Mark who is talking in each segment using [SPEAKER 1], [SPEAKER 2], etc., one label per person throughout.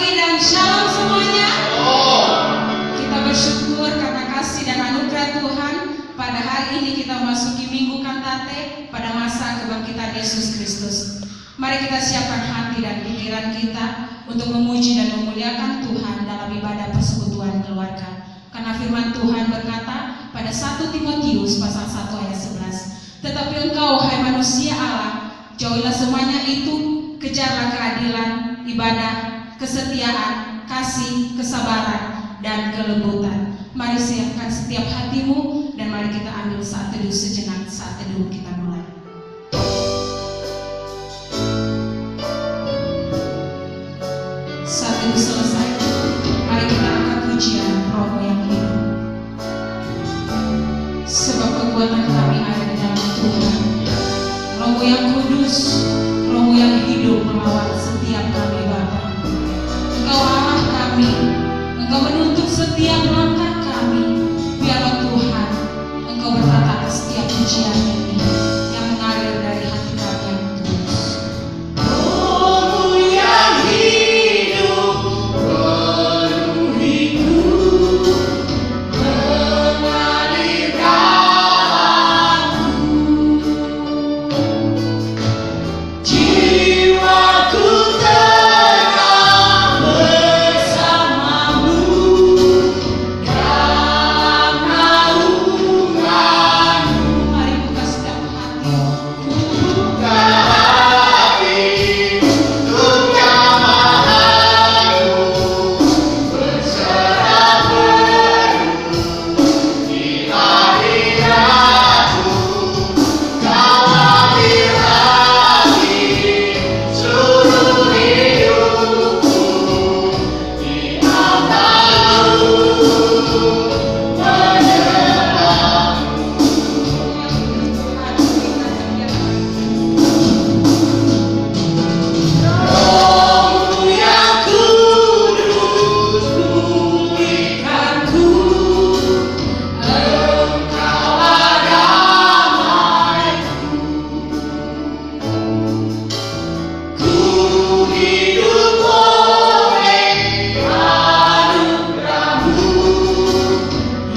[SPEAKER 1] pagi dan shalom semuanya. Kita bersyukur karena kasih dan anugerah Tuhan. Pada hari ini kita memasuki Minggu Kantate pada masa kebangkitan Yesus Kristus. Mari kita siapkan hati dan pikiran kita untuk memuji dan memuliakan Tuhan dalam ibadah persekutuan keluarga. Karena firman Tuhan berkata pada 1 Timotius pasal 1 ayat 11, tetapi engkau hai manusia Allah, jauhilah semuanya itu, kejarlah keadilan, ibadah, kesetiaan, kasih, kesabaran, dan kelembutan. Mari siapkan setiap hatimu dan mari kita ambil saat teduh sejenak. Saat teduh kita mulai. Saat teduh selesai, mari kita angkat pujian Roh yang hidup. Sebab kekuatan kami ada di dalam Tuhan. Roh yang kudus, Roh yang hidup mengawal setiap kami Bapa. Engkau Allah kami, Engkau menuntut setiap langkah kami. Biarlah Tuhan, Engkau berkata atas setiap pujian ini yang mengalir dari hati kami yang tulus.
[SPEAKER 2] Roh yang hidup penuhiku, mengalir dalamku. Jiwaku tenang bersamamu dalam naunganmu.
[SPEAKER 1] Mari buka setiap hati.
[SPEAKER 2] Buka hati untuk jamahanmu, berserah penuh di hadiratmu. Kau ambil alih seluruh hidupku, Inam tahu Rohmu yang kudus pulihkanku, Engkaulah damaiku. Ku hidup oleh anugerah-Mu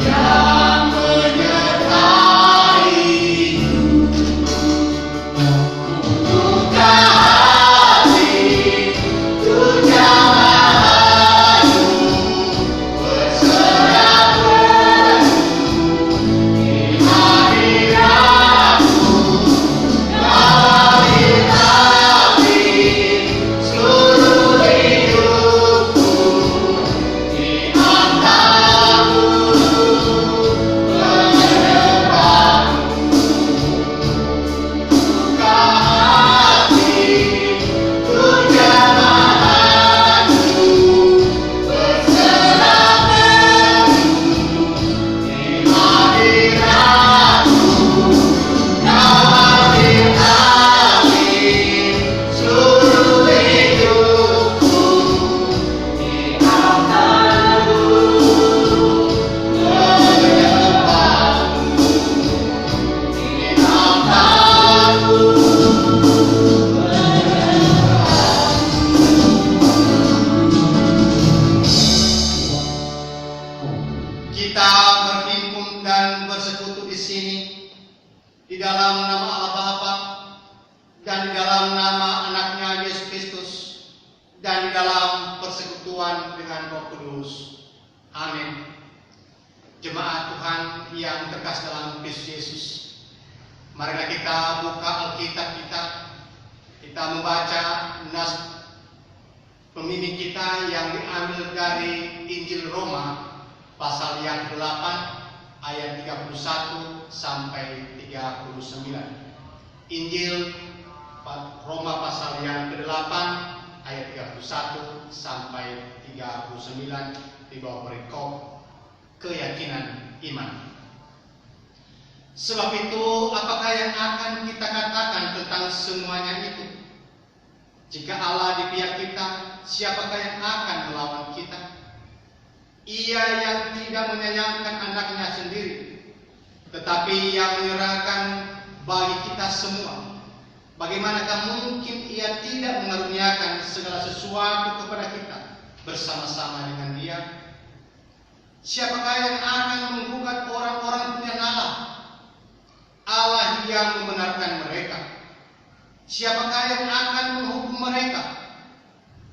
[SPEAKER 2] yang menyertaiku. Buka hati untuk jamahanmu, berserah penuh di hadiratmu. Kau ambil alih seluruh hidupku, Inam tahu menyembahmu. Buka hati untuk jamahanmu, berserah penuh di hadiratmu. Kau ambil alih seluruh hidupku, Inam tahu menyembahmu. Inam tahu Kita berhimpun dan bersekutu di sini di dalam nama Allah Bapa dan di dalam nama anaknya Yesus Kristus dan di dalam persekutuan dengan Roh Kudus. Amin. Jemaat Tuhan yang terkasih dalam Kristus Yesus, marilah kita buka Alkitab kita. Kita membaca nas pemimpin kita yang diambil dari Injil Roma pasal yang ke-8 ayat 31 sampai 39. Injil Roma pasal yang ke-8 ayat 31 sampai 39 di bawah perikop keyakinan iman. Sebab itu, apakah yang akan kita katakan tentang semuanya itu? Jika Allah di pihak kita, siapakah yang akan melawan kita? Ia yang tidak menyayangkan anaknya sendiri, tetapi yang menyerahkan bagi kita semua. Bagaimanakah mungkin ia tidak mengaruniakan segala sesuatu kepada kita? bersama-sama dengan Dia? Siapakah yang akan menggugat orang-orang pilihan Allah? Allah yang membenarkan mereka. Siapakah yang akan menghukum mereka?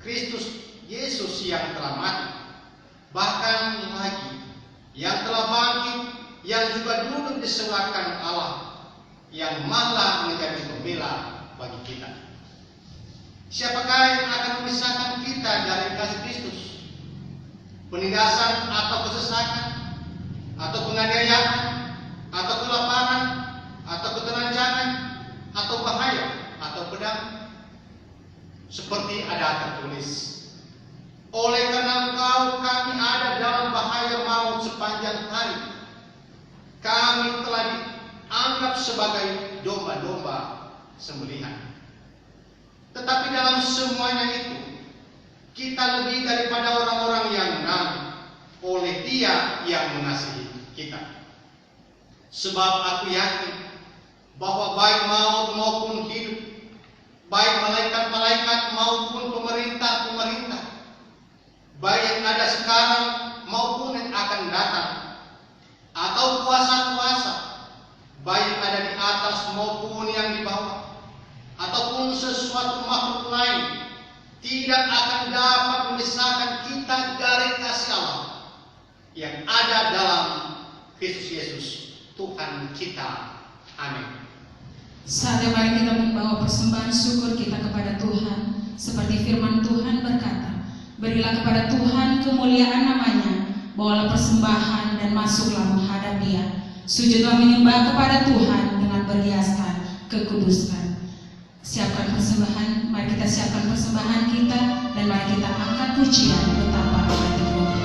[SPEAKER 2] Kristus Yesus yang telah mati, bahkan lagi yang telah bangkit, yang juga duduk di sebelah kanan Allah, yang malah menjadi pembela bagi kita. Siapakah yang akan memisahkan kita dari kasih Kristus? Penindasan atau kesesakan, atau penganiayaan, atau kelaparan, atau ketelanjangan, atau bahaya, atau pedang? Seperti ada tertulis, oleh karena Engkau kami ada dalam bahaya maut sepanjang hari. Kami telah dianggap sebagai domba-domba sembelihan. Tetapi dalam semuanya itu, kita lebih daripada orang-orang yang menang oleh Dia yang mengasihi kita. Sebab aku yakin bahwa baik maut maupun hidup, baik malaikat-malaikat maupun pemerintah-pemerintah, baik yang ada sekarang maupun yang akan datang, atau kuasa-kuasa, baik yang ada di atas maupun yang di bawah, ataupun sesuatu makhluk lain, tidak akan dapat memisahkan kita dari kasih Allah yang ada dalam Kristus Yesus Tuhan kita. Amin.
[SPEAKER 1] Saatnya mari kita membawa persembahan syukur kita kepada Tuhan, seperti firman Tuhan berkata, berilah kepada Tuhan kemuliaan namanya, bawalah persembahan dan masuklah menghadap Dia. Sujudlah menyembah kepada Tuhan dengan berhiaskan kekudusan. Siapkan persembahan, mari kita siapkan persembahan kita, dan mari kita angkat pujian betapa hati Tuhan.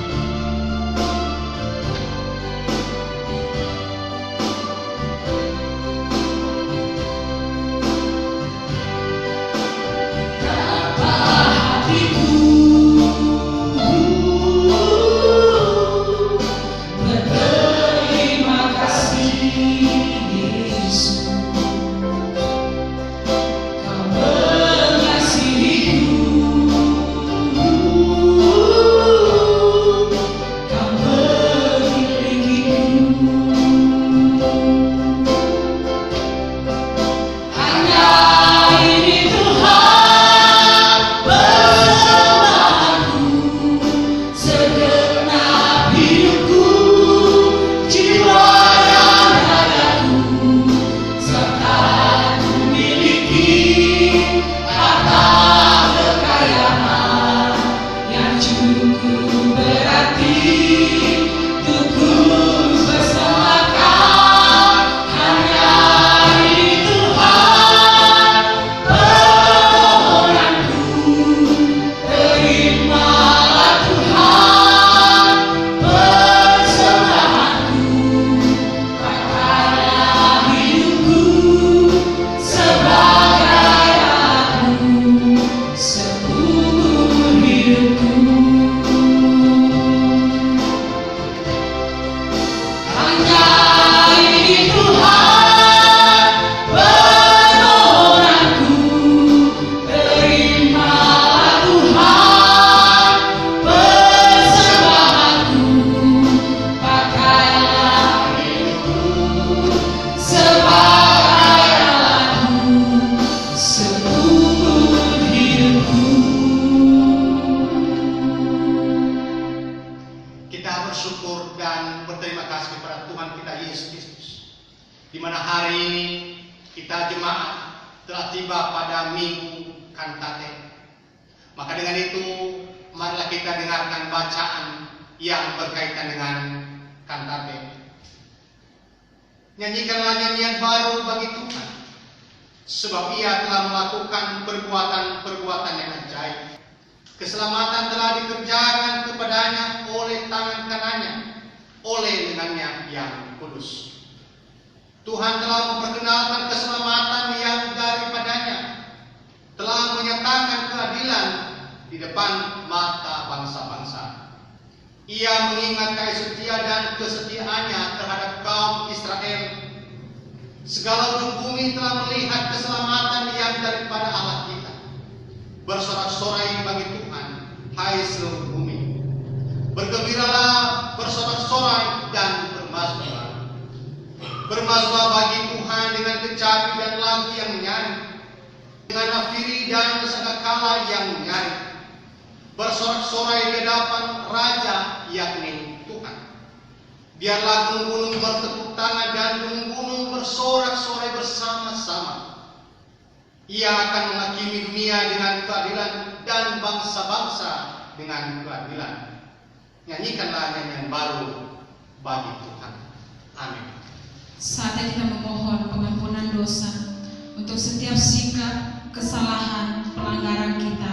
[SPEAKER 2] di mana hari ini kita jemaat telah tiba pada Minggu Kantate. Maka dengan itu, marilah kita dengarkan bacaan yang berkaitan dengan Kantate. Nyanyikanlah nyanyian baru bagi Tuhan, sebab Ia telah melakukan perbuatan-perbuatan yang ajaib. Keselamatan telah dikerjakan kepadanya oleh tangan kanannya, oleh lengannya yang kudus. Tuhan telah memperkenalkan keselamatan yang daripadanya, telah menyatakan keadilan di depan mata bangsa-bangsa. Ia mengingat kasih setia dan kesetiaannya terhadap kaum Israel. Segala ujung bumi telah melihat keselamatan yang daripada Allah kita. Bersorak-sorai bagi Tuhan, hai seluruh bumi. Bergembiralah, bersorak-sorai dan bermasmur. Bermasmur bagi Tuhan dengan kecapi dan lagu yang nyaring, dengan nafiri dan sangkakala yang nyaring. Bersorak-sorai di hadapan Raja, yakni Tuhan. Biarlah gunung-gunung bertepuk tangan dan gunung-gunung bersorak-sorai bersama-sama. Ia akan menghakimi dunia dengan keadilan dan bangsa-bangsa dengan keadilan. Nyanyikanlah nyanyian baru bagi Tuhan. Amin.
[SPEAKER 1] Saatnya kita memohon pengampunan dosa untuk setiap sikap, kesalahan, pelanggaran kita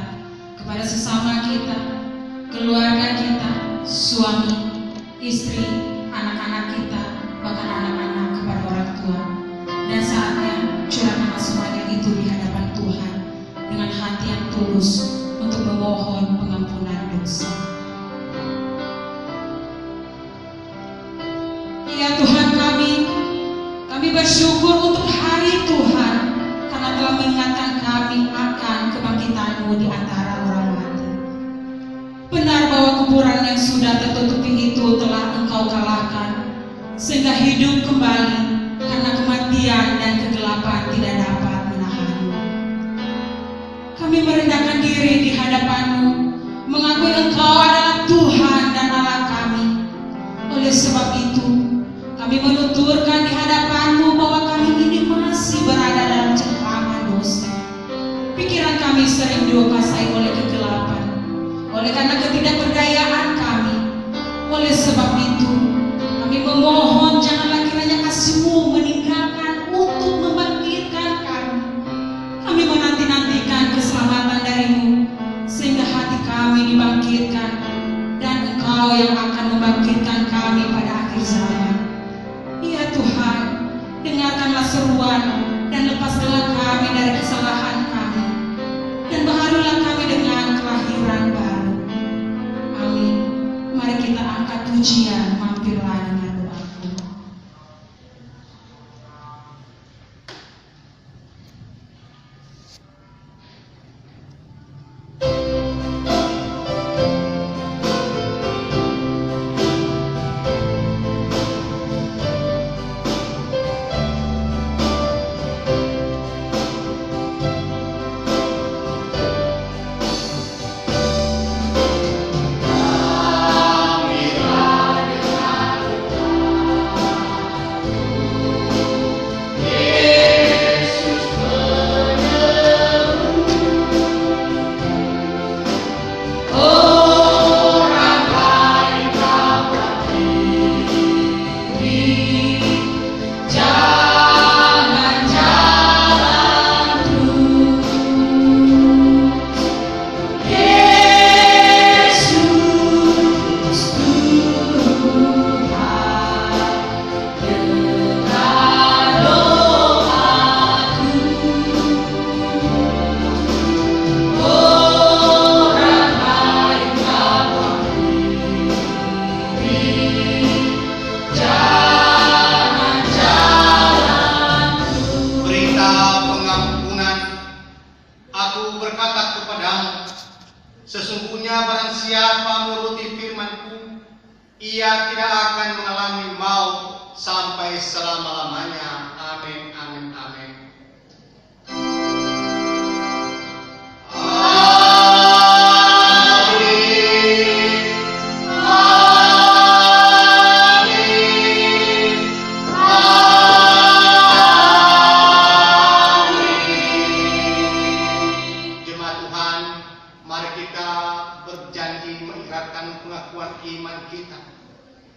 [SPEAKER 1] kepada sesama kita, keluarga kita, suami, istri, anak-anak kita, bahkan anak-anak kepada orang tua. Dan saatnya curahkanlah semuanya itu di hadapan Tuhan dengan hati yang tulus untuk memohon pengampunan dosa. Ya Tuhan kami bersyukur untuk hari Tuhan karena telah mengingatkan kami akan kebangkitan-Mu di antara orang mati. Benar bahwa kuburan yang sudah tertutupi itu telah Engkau kalahkan, sehingga hidup kembali karena kematian dan kegelapan tidak dapat menahan-Mu. Kami merendahkan diri di hadapan-Mu, mengakui Engkau adalah Tuhan dan Allah kami. Oleh sebab itu, kami menuturkan di hadapan-Mu bahwa kami ini masih berada dalam cengkraman dosa. Pikiran kami sering dikuasai oleh kegelapan, oleh karena ketidakberdayaan kami. Oleh sebab itu, kami memohon janganlah kiranya kasih-Mu meninggalkan untuk membangkitkan kami. Kami menanti-nantikan keselamatan dari-Mu, sehingga hati kami dibangkitkan, dan Engkau yang akan membangkitkan kami pada akhir zaman. Ya Tuhan, dengarkanlah seruan dan lepaskanlah kami dari kesalahan kami, dan baharulah kami dengan kelahiran baru. Amin. Mari kita angkat pujian, mampirlah dengan doaku.
[SPEAKER 2] Sesungguhnya barang siapa menuruti firman-Ku, ia tidak akan mengalami maut sampai selama-lamanya. Amin, amin, amin.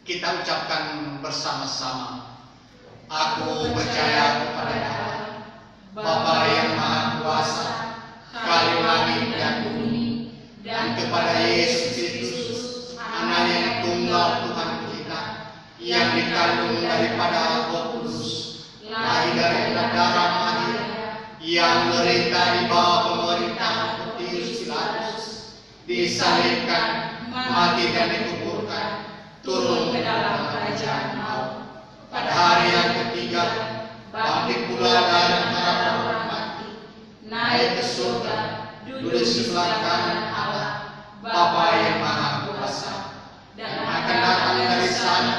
[SPEAKER 2] Kita ucapkan bersama-sama. Aku percaya kepada Allah, Bapa yang Maha Kuasa, Kali langit dan bumi, dan kepada Yesus Kristus, Anak yang tunggal Tuhan kita, yang dikandung daripada Roh Kudus, lahir dari darah Maria, yang menderita di bawah pemerintahan Pontius Pilatus, disalibkan, mati dan dikuburkan, turun ke dalam kerajaan maut. Pada hari yang ketiga, bangkit pula dari antara orang mati, naik ke surga, duduk di sebelah kanan Allah, Bapa yang Maha Kuasa, datang dari sana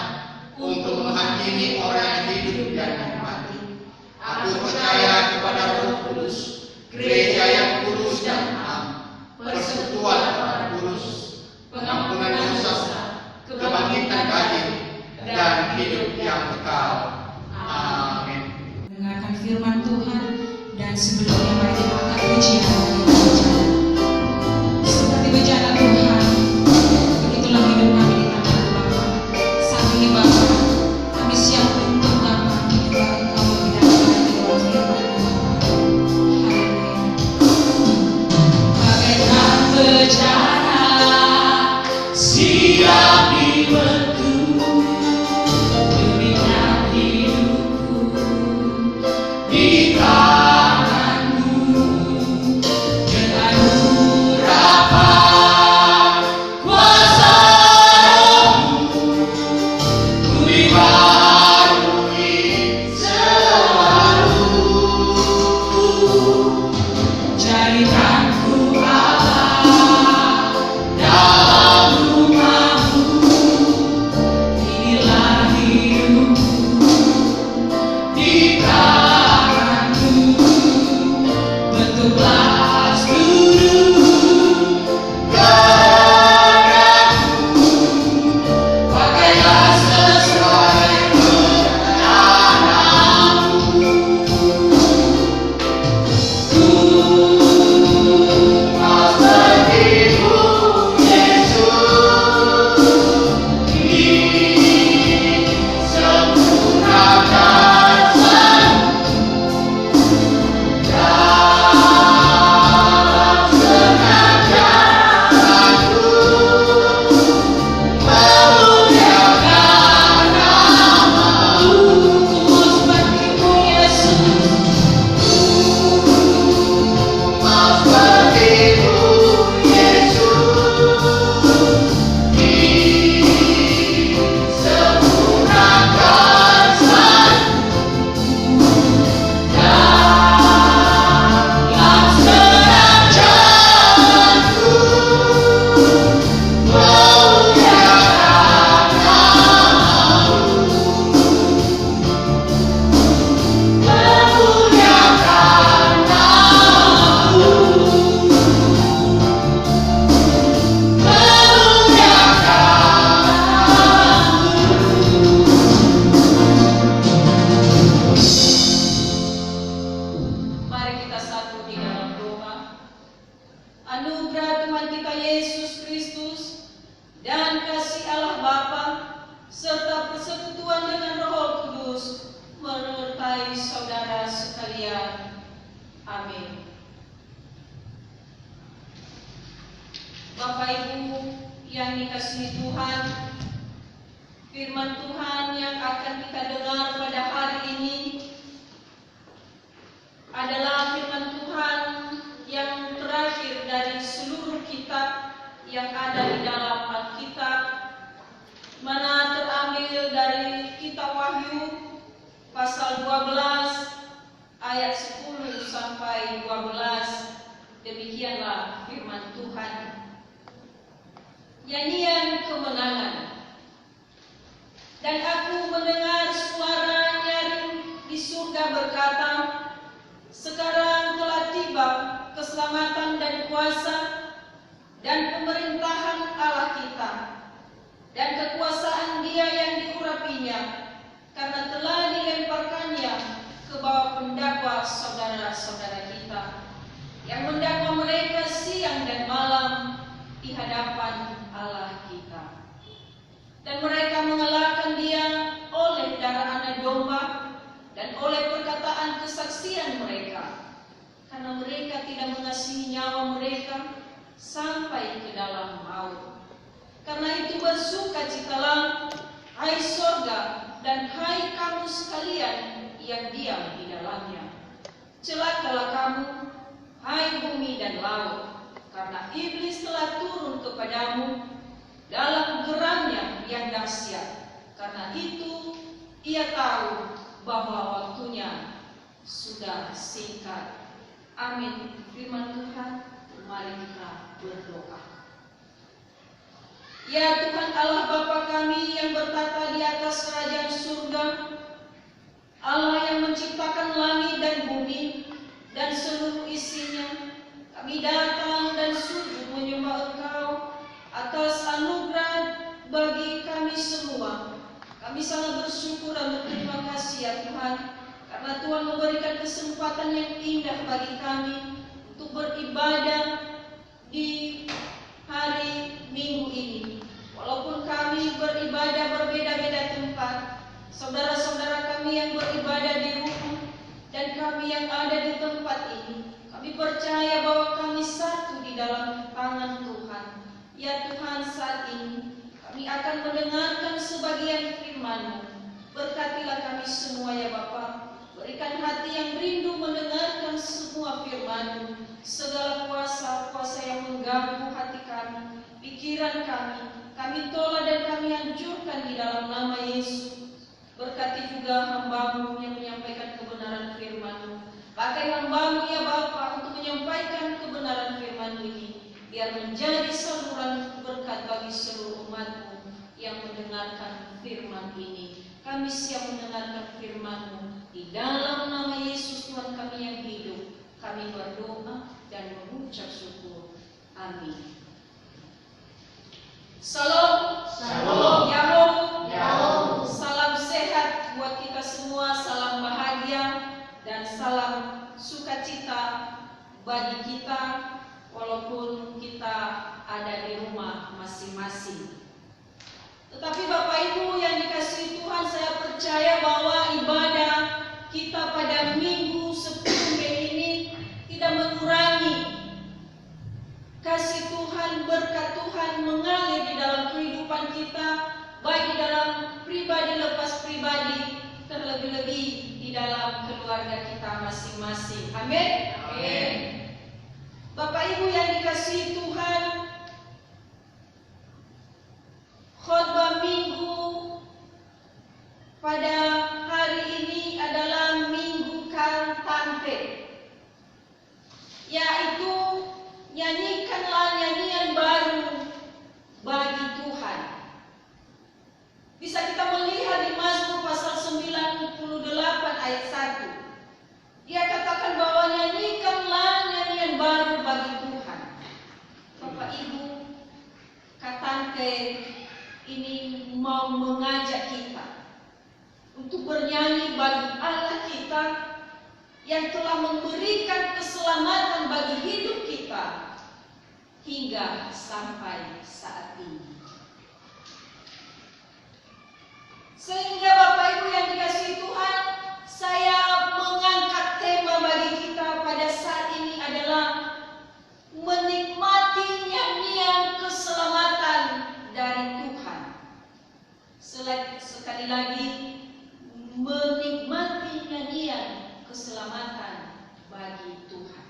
[SPEAKER 2] untuk menghakimi orang yang hidup dan yang mati. Aku percaya kepada Roh Kudus, gereja yang kudus dan am, persekutuan para kudus, pengampunan dosa, kebangkitan daging, dan hidup yang kekal. Amin.
[SPEAKER 1] Dengarkan firman Tuhan, dan sebelumnya mari kita angkat pujian bagi bejana. Seperti bejana Tuhan, begitulah hidup kami di tangan Bapa. Saat ini Bapa, kami siap untuk Bapa menyembah Engkau lebih dalam lagi dalam firman Tuhan. Haleluya. Bagaikan bejana siap dibentuk demi hidupku di tanganmu, dengan urapan kuasa Rohmu, ku dibarui selalu. Jadikanku Allah dalam rumah-Mu, inilah hidupku di tangan-Mu, bentuklah seluruh gerakku, pakailah sesuai rencana-Mu. Ku mau seperti-Mu, Yesus, disempurnakan dalam senang jalanku, memuliakan nama-Mu. Ku mau seperti-Mu, Yesus, mau seperti-Mu, Yesus, disempurnakan dalam senang jalanku, memuliakan nama-Mu, memuliakan nama-Mu, Mari kita satu di dalam doa. Anugerah Tuhan kita Yesus Kristus dan kasih Allah Bapa serta persekutuan dengan Roh Kudus menyertai saudara sekalian. Amin. Bapak Ibu yang dikasihi Tuhan, firman Tuhan yang akan kita dengar pada hari ini adalah firman Tuhan yang terakhir dari seluruh kitab yang ada di dalam Alkitab, mana terambil dari kitab Wahyu pasal 12 ayat 10 sampai 12. Demikianlah firman Tuhan. Nyanyian kemenangan. Dan aku mendengar suara nyaring di surga berkata, sekarang telah tiba keselamatan dan kuasa dan pemerintahan Allah kita dan kekuasaan Dia yang diurapinya, karena telah dilemparkannya ke bawah pendakwa saudara-saudara kita yang mendakwa mereka siang dan malam di hadapan Allah kita. Dan mereka mengalahkan Dia oleh darah anak domba dan oleh perkataan kesaksian mereka, karena mereka tidak mengasihi nyawa mereka sampai ke dalam maut. Karena itu bersukacitalah, hai sorga, dan hai kamu sekalian yang diam di dalamnya. Celakalah kamu, hai bumi dan laut, karena iblis telah turun kepadamu dalam geramnya yang dahsyat. Karena itu ia tahu bahwa waktunya sudah singkat. Amin. Firman Tuhan, mari kita berdoa.
[SPEAKER 3] Ya Tuhan Allah Bapa kami yang bertata di atas kerajaan surga, Allah yang menciptakan langit dan bumi dan seluruh isinya, kami datang dan sujud menyembah Engkau atas anugerah bagi kami semua. Kami sangat bersyukur dan berterima kasih ya Tuhan, karena Tuhan memberikan kesempatan yang indah bagi kami untuk beribadah di hari Minggu ini. Walaupun kami beribadah berbeda-beda tempat, saudara-saudara kami yang beribadah di rumah dan kami yang ada di tempat ini, kami percaya bahwa kami satu di dalam tangan Tuhan. Ya Tuhan, saat ini kami akan mendengarkan sebagian firman-Mu. Berkatilah kami semua ya Bapa. Berikan hati yang rindu mendengarkan semua firman-Mu. Segala kuasa-kuasa yang mengganggu hati kami, pikiran kami tolak dan kami hancurkan di dalam nama Yesus. Berkati juga hamba-Mu yang menyampaikan kebenaran firman-Mu. Pakai hamba-Mu ya Bapa untuk menyampaikan kebenaran firman-Mu ini, biar menjadi saluran berkat bagi seluruh umat-Mu yang mendengarkan firman ini. Kami siap mendengarkan firman-Mu. Di dalam nama Yesus Tuhan kami yang hidup, kami berdoa dan mengucap syukur. Amin. Salam.
[SPEAKER 4] Shalom.
[SPEAKER 3] Yahoo.
[SPEAKER 4] Yahoo.
[SPEAKER 3] Salam sehat buat kita semua, salam bahagia dan salam sukacita bagi kita walaupun kita ada di rumah masing-masing. Tetapi Bapak Ibu yang dikasihi Tuhan, saya percaya bahwa ibadah kita pada Minggu 10 Mei ini tidak mengurangi kasih Tuhan, berkat Tuhan mengalir di dalam kehidupan kita, baik di dalam pribadi lepas pribadi, terlebih-lebih di dalam keluarga kita masing-masing. Amin.
[SPEAKER 4] Amin.
[SPEAKER 3] Bapak Ibu yang dikasihi Tuhan, khotbah Minggu pada hari ini adalah Minggu Kantante, yaitu nyanyikanlah nyanyian baru bagi Tuhan. Bisa kita melihat di Mazmur pasal 98 ayat 1. Dia katakan bahwa nyanyikanlah nyanyian baru bagi Tuhan. Bapak Ibu, Katante ini mau mengajak kita untuk bernyanyi bagi Allah kita yang telah memberikan keselamatan bagi hidup kita hingga sampai saat ini. Sehingga Bapak Ibu yang dikasihi Tuhan, saya mengangkat tema bagi kita pada saat ini adalah menikmati nyanyian keselamatan dari Tuhan. Sekali lagi, menikmati nyanyian keselamatan bagi Tuhan.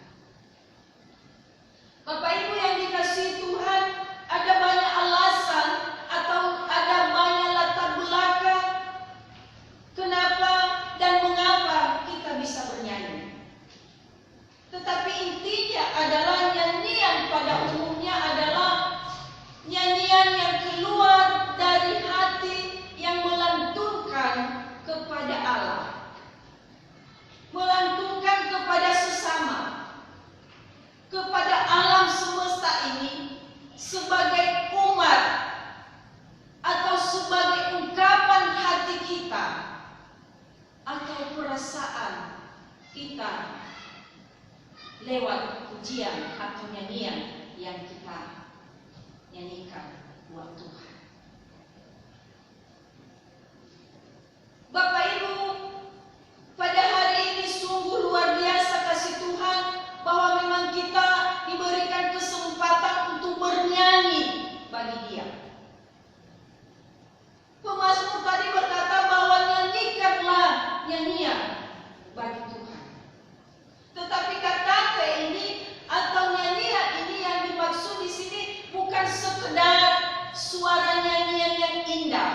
[SPEAKER 3] Bapak Ibu yang dikasihi Tuhan, ada banyak alasan atau ada banyak latar belakang kenapa dan mengapa kita bisa bernyanyi. Tetapi intinya adalah nyanyian pada umumnya adalah nyanyian yang keluar dari hati yang melantunkan kepada Allah, melantunkan kepada sesama, kepada alam semesta ini sebagai umat atau sebagai ungkapan hati kita atau perasaan kita lewat pujian atau nyanyian yang kita nyanyikan buat Tuhan. Bapak Ibu, pada hari ini sungguh luar biasa kasih Tuhan bahwa memang kita diberikan kesempatan untuk bernyanyi bagi Dia. Pemazmur tadi berkata bahwa nyanyikanlah nyanyian bagi Tuhan. Tetapi kata ini atau nyanyian ini yang dimaksud di sini bukan sekedar suara nyanyian yang indah.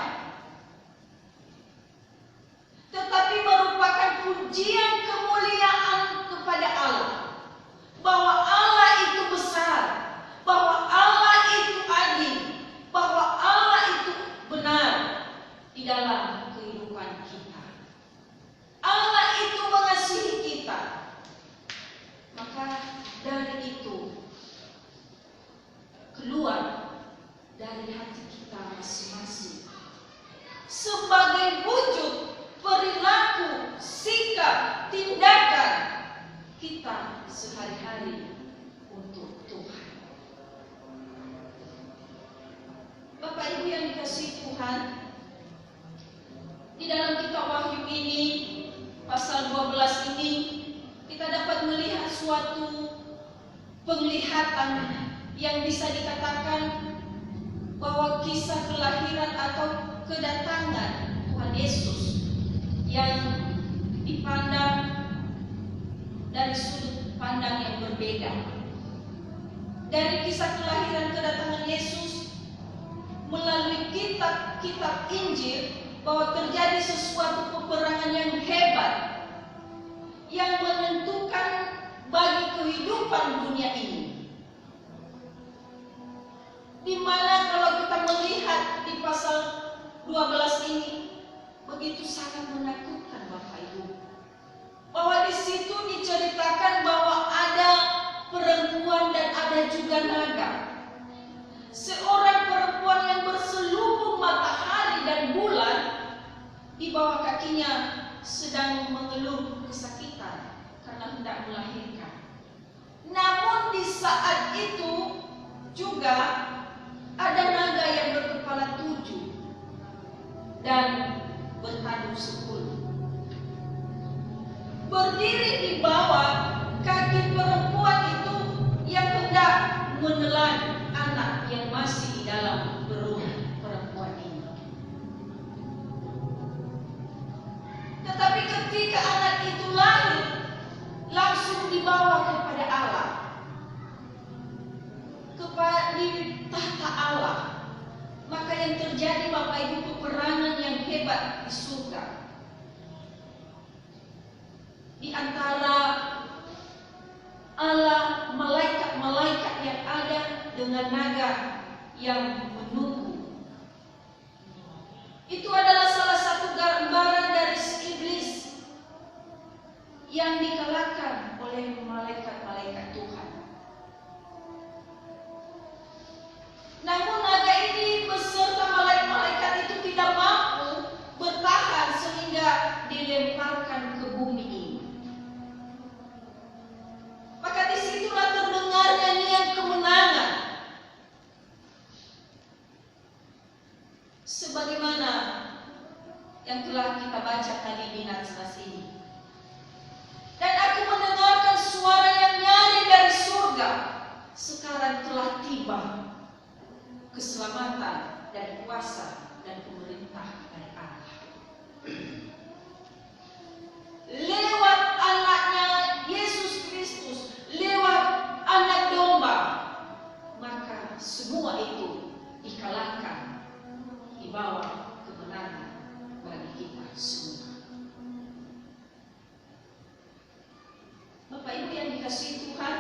[SPEAKER 3] tindakan kita sehari-hari untuk Tuhan. Bapak Ibu yang dikasihi Tuhan, di dalam kitab Wahyu ini, pasal 12 ini, kita dapat melihat suatu penglihatan yang bisa dikatakan bahwa kisah kelahiran atau kedatangan Tuhan Yesus yang dipandang dari sudut pandang yang berbeda. Dari kisah kelahiran kedatangan Yesus melalui kitab Injil, bahwa terjadi sesuatu peperangan yang hebat yang menentukan bagi kehidupan dunia ini. Di mana kalau kita melihat di pasal 12 ini begitu sangat menakutkan Bapak Ibu. Bahwa di situ diceritakan bahwa ada perempuan dan ada juga naga. Seorang perempuan yang berselubung matahari dan bulan, di bawah kakinya sedang mengeluh kesakitan karena hendak melahirkan. Namun di saat itu juga ada naga yang berkepala 7 dan bertanduk 10. Berdiri di bawah kaki perempuan itu yang hendak menelan anak yang masih di dalam perut perempuan ini. Tetapi ketika anak itu lahir, langsung dibawa kepada Allah, kepada tahta Allah. Maka yang terjadi Bapak Ibu, peperangan yang hebat di surga di antara Allah, malaikat-malaikat yang ada dengan naga yang menunggu. Itu adalah salah satu gambaran dari iblis yang dikalahkan oleh malaikat-malaikat Tuhan. Namun naga ini beserta malaikat-malaikat itu tidak mampu bertahan sehingga dilemparkan ke bumi ini. Maka disitulah terdengar nyanyian kemenangan. Sebagaimana yang telah kita baca tadi di nats ini. Dan aku mendengarkan suara yang nyaring dari surga. Sekarang telah tiba keselamatan dan kuasa dan pemerintah dari Allah. Lewat anaknya Yesus Kristus, lewat anak domba, maka semua itu dikalahkan, dibawa kemenangan bagi kita semua. Bapak Ibu yang dikasihi Tuhan,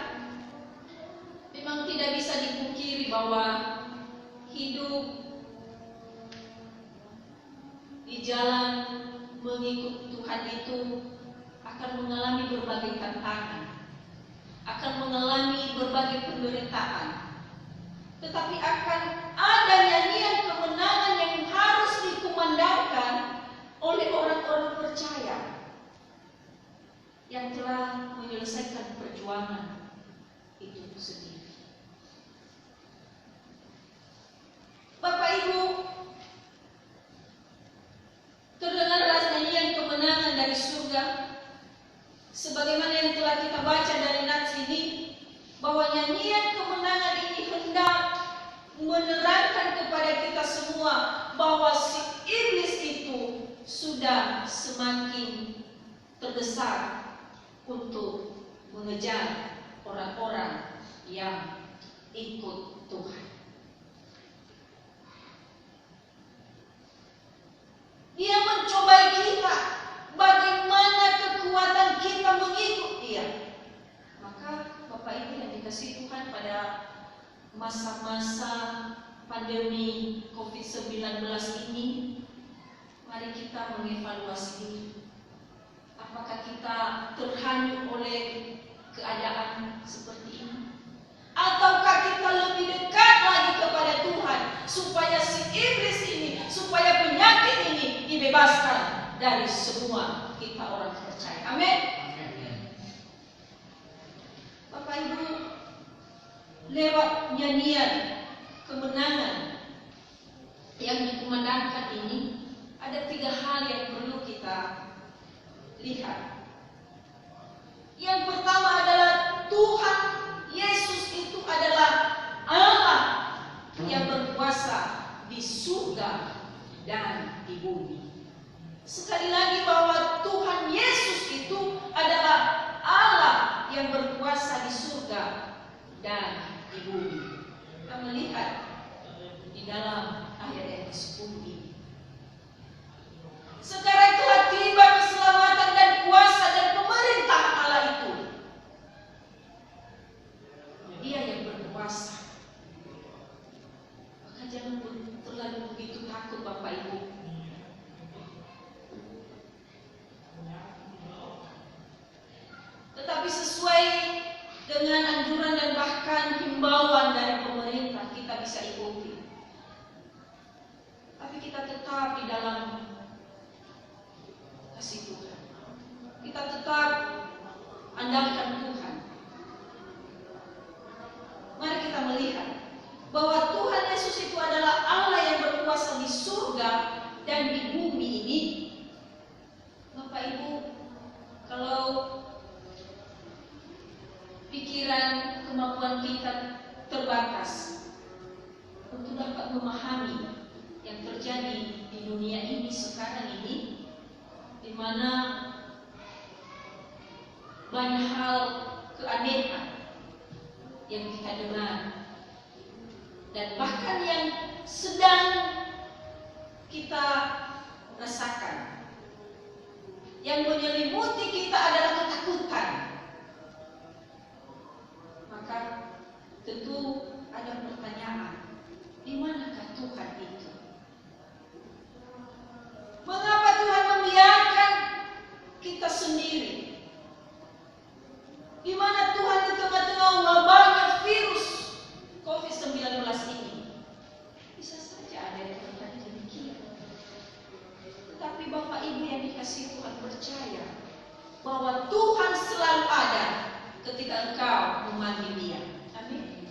[SPEAKER 3] memang tidak bisa dipungkiri bahwa hidup di jalan mengikut Tuhan itu akan mengalami berbagai tantangan, akan mengalami berbagai penderitaan. Tetapi akan ada nyanyian kemenangan yang harus dikumandangkan oleh orang-orang percaya yang telah menyelesaikan perjuangan itu sendiri. Bapak Ibu, terdengarlah nyanyian kemenangan dari surga, sebagaimana yang telah kita baca dari nats ini, bahwa nyanyian kemenangan ini hendak menerangkan kepada kita semua bahwa si iblis itu sudah semakin terdesak untuk mengejar orang-orang yang ikut Tuhan. Dia mencobai kita, bagaimana kekuatan kita mengikut dia. Maka Bapak Ibu yang dikasihi Tuhan, pada masa-masa pandemi COVID-19 ini, mari kita mengevaluasi diri. Apakah kita terhanyut oleh keadaan seperti ini? Ataukah kita lebih dekat lagi kepada Tuhan, supaya si iblis ini, supaya penyakit ini dibebaskan dari semua kita orang percaya. Amin. lewat nyanyian kemenangan yang dikumandangkan ini, ada 3 hal yang perlu kita lihat. Yang pertama adalah Tuhan Yesus itu adalah Allah yang berkuasa di surga dan di bumi. Sekali lagi bahwa Tuhan Yesus itu adalah Allah yang berkuasa di surga dan di bumi. Kita melihat di dalam ayat yang ke-10 ini. Sekarang telah tiba keselamatan dan kuasa dan pemerintah Allah itu. Dia yang berkuasa. Maka jangan terlalu begitu takut Bapak Ibu. Tetapi sesuai dengan anjuran dan bahkan himbauan dari pemerintah, kita bisa ikuti. Tapi kita tetap di dalam kasih Tuhan. Kita tetap andalkan Tuhan. Mari kita melihat bahwa Tuhan Yesus itu adalah Allah yang berkuasa di surga dan di bumi ini. Bapak Ibu, kalau pikiran kemampuan kita terbatas untuk dapat memahami yang terjadi di dunia ini sekarang ini, di mana banyak hal keanehan yang kita dengar dan bahkan yang sedang kita rasakan. Yang menyelimuti kita adalah ketakutan. Maka tentu ada pertanyaan, di manakah Tuhan itu? Mengapa Tuhan membiarkan kita sendiri? Di mana Tuhan di tengah-tengah wabahnya virus COVID-19 ini? Bisa saja ada yang bertanya demikian. Tetapi Bapak Ibu yang dikasihi Tuhan percaya bahwa Tuhan selalu ada ketika engkau memanggil Dia. Amin.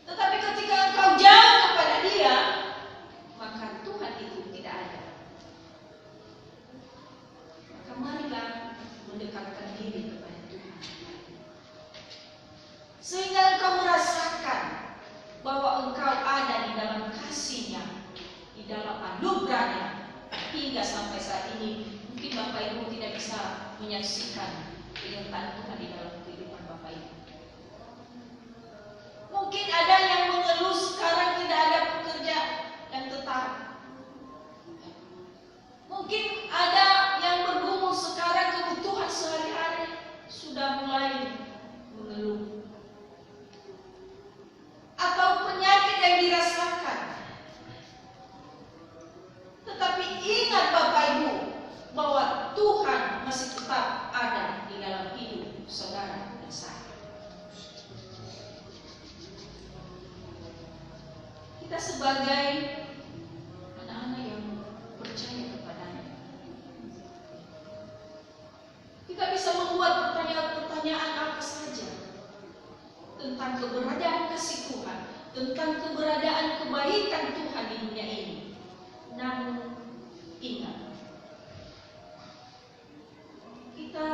[SPEAKER 3] Tetapi ketika engkau jauh kepada Dia, maka Tuhan itu tidak ada. Maka marilah mendekatkan diri kepada Tuhan, sehingga engkau merasakan bahwa engkau ada di dalam kasih-Nya, di dalam anugerah-Nya. Hingga sampai saat ini mungkin Bapak Ibu tidak bisa menyaksikan penyertaan Tuhan di dalam kehidupan Bapak Ibu. Mungkin ada yang mengeluh sekarang tidak ada pekerjaan yang tetap. Mungkin ada yang bergumul sekarang kebutuhan sehari-hari sudah mulai mengeluh. Atau penyakit yang dirasakan. Tetapi ingat Bapak Ibu bahwa Tuhan masih tetap ada di dalam hidup saudara dan saya. Kita sebagai anak-anak yang percaya kepadanya, kita bisa membuat pertanyaan-pertanyaan apa saja tentang keberadaan kasih Tuhan, tentang keberadaan kebaikan Tuhan di dunia ini. Namun ingat, kita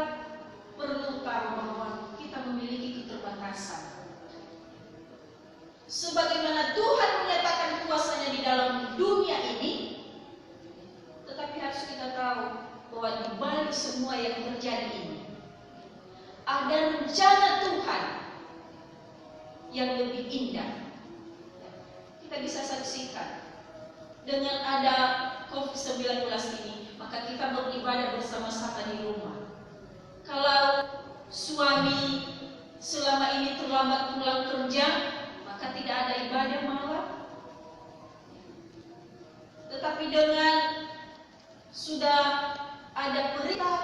[SPEAKER 3] perlu tahu bahwa kita memiliki keterbatasan. Sebagaimana Tuhan menyatakan kuasa-Nya di dalam dunia ini, tetapi harus kita tahu bahwa di balik semua yang terjadi ini, ada rencana Tuhan yang lebih indah. Kita bisa saksikan dengan ada COVID-19 ini, maka kita beribadah bersama-sama di rumah. Kalau suami selama ini terlambat pulang kerja, maka tidak ada ibadah malam. Tetapi dengan sudah ada perintah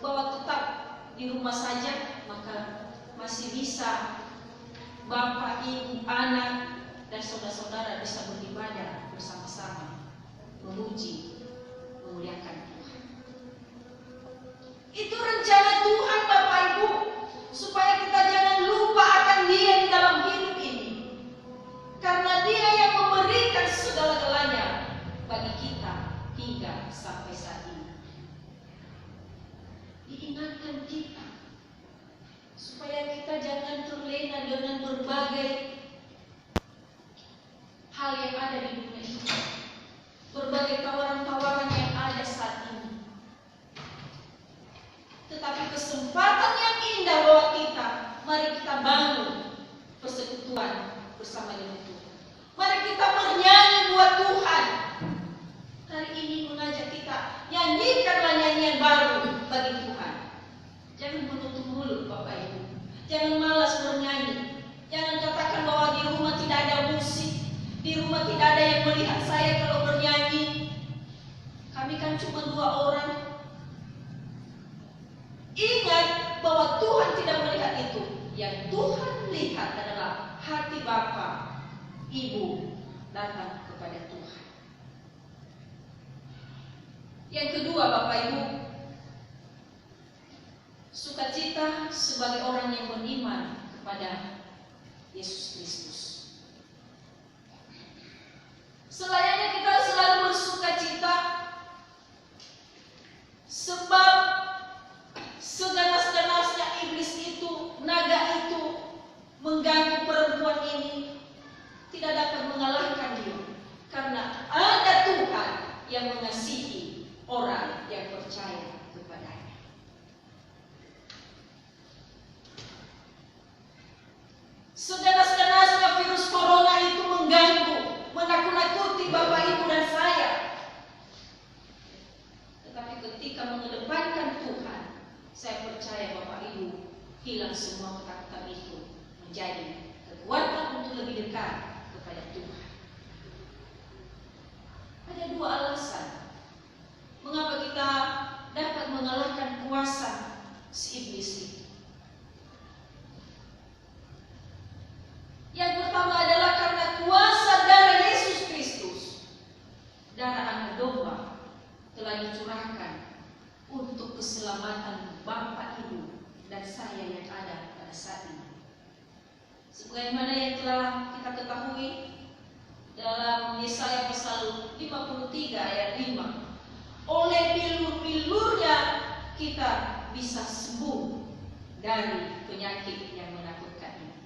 [SPEAKER 3] bahwa tetap di rumah saja, maka masih bisa bapak, ibu, anak, dan saudara-saudara bisa beribadah bersama-sama, memuji, memuliakan Tuhan. Itu rencana Tuhan Bapak Ibu, supaya kita jangan lupa akan diingatkan kita supaya kita jangan terlena dengan berbagai hal yang ada di dunia ini, berbagai tawaran-tawaran yang ada saat ini. Tetapi kesempatan yang indah buat kita, mari kita bangun persekutuan bersama dengan Tuhan. Mari kita bernyanyi buat Tuhan. Hari ini mengajak kita, nyanyikanlah nyanyian baru bagi Tuhan. Jangan menutup mulut Bapak Ibu. Jangan malas bernyanyi. Jangan katakan bahwa di rumah tidak ada musik, di rumah tidak ada yang melihat saya kalau bernyanyi. Kami kan cuma 2 orang. Ingat bahwa Tuhan tidak melihat itu. Yang Tuhan lihat adalah hati Bapa, Ibu datang kepada Tuhan. Yang kedua, Bapak Ibu, sukacita sebagai orang yang beriman kepada Yesus Kristus. Selayaknya kita selalu bersukacita, sebab seganas-ganasnya iblis itu, naga itu, mengganggu perempuan ini, tidak dapat mengalahkan dia, karena ada Tuhan yang mengasihi orang yang percaya kepadanya. Seganas-ganasnya virus corona itu mengganggu, menakut-nakuti Bapak Ibu dan saya. Tetapi ketika mengedepankan Tuhan, saya percaya Bapak Ibu hilang semua ketakutan itu, menjadi kekuatan untuk lebih dekat kepada Tuhan. Ada 2 alasan mengapa kita dapat mengalahkan kuasa si iblis itu. Yang pertama adalah karena kuasa darah Yesus Kristus, darah anak domba, telah dicurahkan untuk keselamatan Bapak, Ibu, dan saya yang ada pada saat ini. Sebagaimana yang telah kita ketahui dalam Yesaya pasal 53 ayat 5, oleh bilur-bilurnya kita bisa sembuh dari penyakit yang menakutkan ini.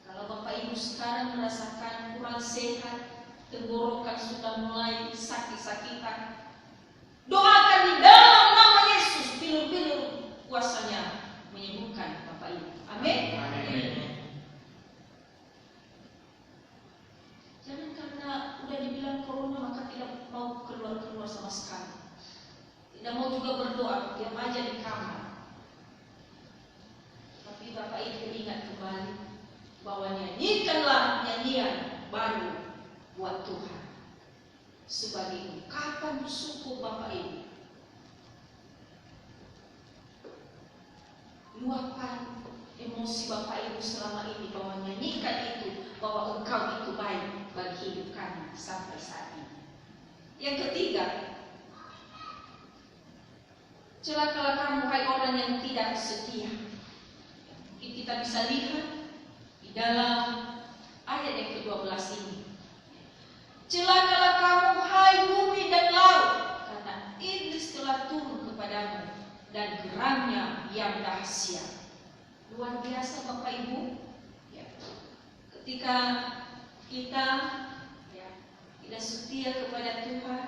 [SPEAKER 3] Kalau Bapak Ibu sekarang merasakan kurang sehat, tenggorokan sudah mulai sakit-sakitan, doakan di dalam nama Yesus, bilur-bilur kuasanya menyembuhkan Bapak Ibu. Amin.
[SPEAKER 2] Amin.
[SPEAKER 3] Jangan karena udah dibilang corona maka tidak mau keluar-keluar sama sekali. Tidak mau juga berdoa, diam aja di kamar. Tapi Bapak Ibu ingat kembali bahwa nyanyikanlah nyanyian baru buat Tuhan sebagai ungkapan syukur Bapak Ibu. Luapkan emosi Bapak Ibu selama ini bahwa nyanyikan itu, bahwa Engkau itu baik bagi hidup kami sampai saat ini. Yang ketiga, celakalah kamu hai orang yang tidak setia. Kita bisa lihat di dalam ayat yang ke-12 ini. Celakalah kamu hai bumi dan laut, karena iblis telah turun kepadamu dan geramnya yang dahsyat. Luar biasa Bapak Ibu. Ya. Ketika kita tidak setia kepada Tuhan,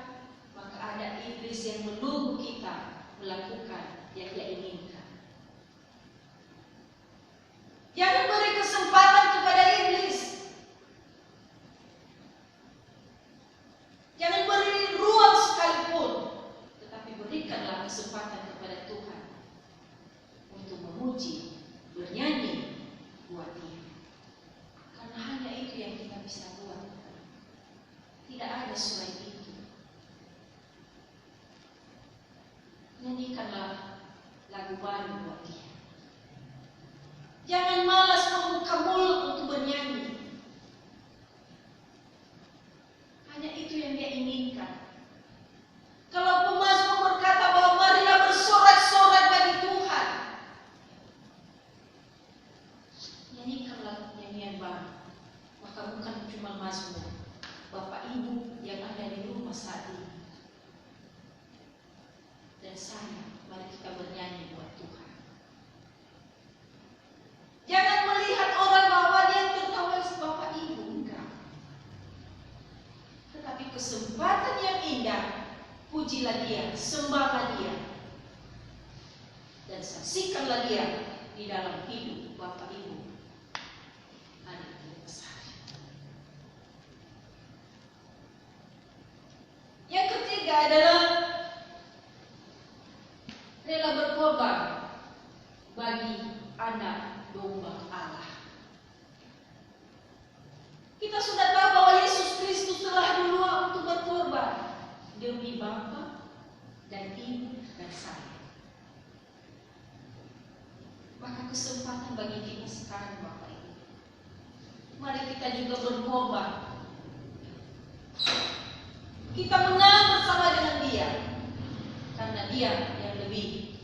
[SPEAKER 3] maka ada iblis yang menunggu kita melakukan yang dia inginkan. Jangan beri kesempatan kepada iblis. Jangan beri ruang sekalipun, tetapi berikanlah kesempatan kepada Tuhan untuk memuji, bernyanyi buat Dia. Karena hanya itu yang kita bisa buat. Tidak ada selain itu. Nyanyikanlah lagu baru buat Dia. Jangan malas membuka mulut untuk bernyanyi. Hanya itu yang Dia inginkan. Kalau pemazmur berkata bahwa marilah bersorak-sorak bagi Tuhan, nyanyikanlah nyanyian baru. Maka bukan cuma mazmur, Bapak Ibu yang ada di rumah saat ini, saya, mari kita bernyanyi buat Tuhan. Jangan melihat orang bahwa dia tertawa Bapak Ibu, enggak. Tetapi kesempatan yang indah, pujilah Dia, sembahlah Dia, dan saksikanlah Dia di dalam hidup Bapak Ibu. Yang ketiga adalah rela berkorban bagi anak domba Allah. Kita sudah tahu bahwa Yesus Kristus telah dulu untuk berkorban demi Bapa dan Ibu dan saya. Maka kesempatan bagi kita sekarang, Bapak Ibu, mari kita juga berkorban. Kita menang bersama dengan Dia, karena Dia yang lebih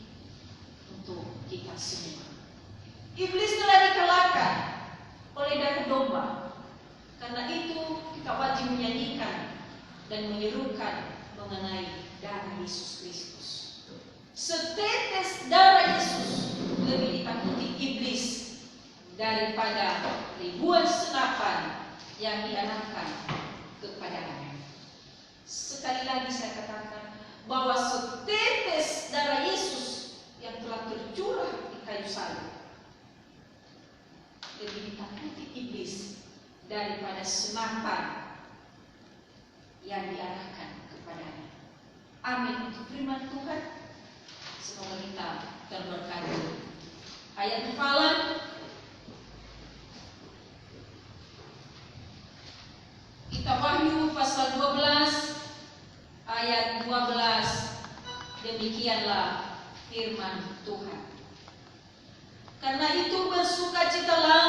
[SPEAKER 3] untuk kita semua. Iblis telah dikalahkan oleh darah domba. Karena itu kita wajib menyanyikan dan menyerukan mengenai darah Yesus Kristus. Setetes darah Yesus lebih ditakuti iblis daripada ribuan senapan yang diarahkan kepadanya. Sekali lagi saya katakan bahwa setetes darah Yesus yang telah tercurah di kayu salib lebih ditakuti iblis daripada senapan yang diarahkan kepadanya. Amin untuk firman Tuhan. Semoga kita terberkati. Ayat hafalan kita Wahyu pasal 12 ayat 12. Demikianlah firman Tuhan. Karena itu bersukacitalah,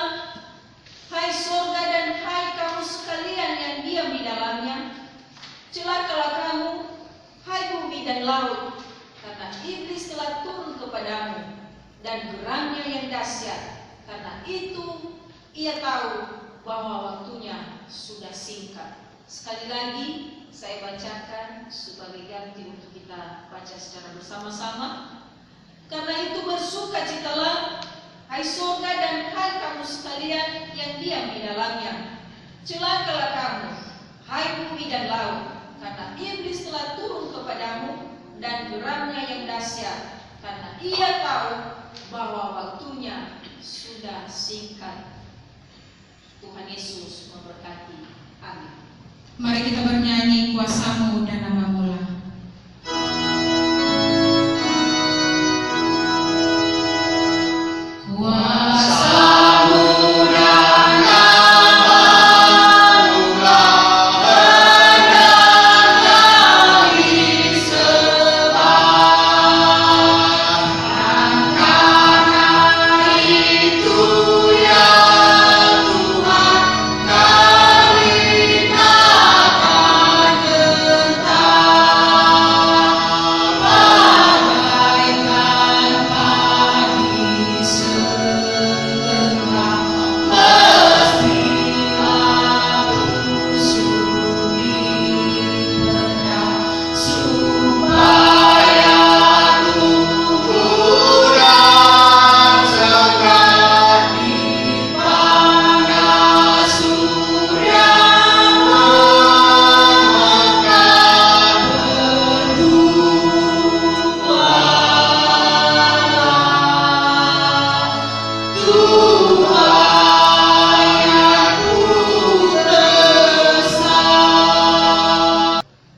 [SPEAKER 3] hai surga dan hai kamu sekalian yang diam di dalamnya. Celakalah kamu, hai bumi dan laut, karena iblis telah turun kepadamu, dan geramnya yang dahsyat. Karena itu ia tahu bahwa waktunya sudah singkat. Sekali lagi saya bacakan sebagai ganti untuk kita baca secara bersama-sama. Karena itu bersukacitalah, hai surga dan hai kamu sekalian yang diam di dalamnya. Celakalah kamu, hai bumi dan laut, karena iblis telah turun kepadamu, dan geramnya yang dahsyat. Karena ia tahu bahwa waktunya sudah singkat. Tuhan Yesus memberkati. Amin.
[SPEAKER 1] Mari kita bernyanyi kuasa-Mu dan nama-Mu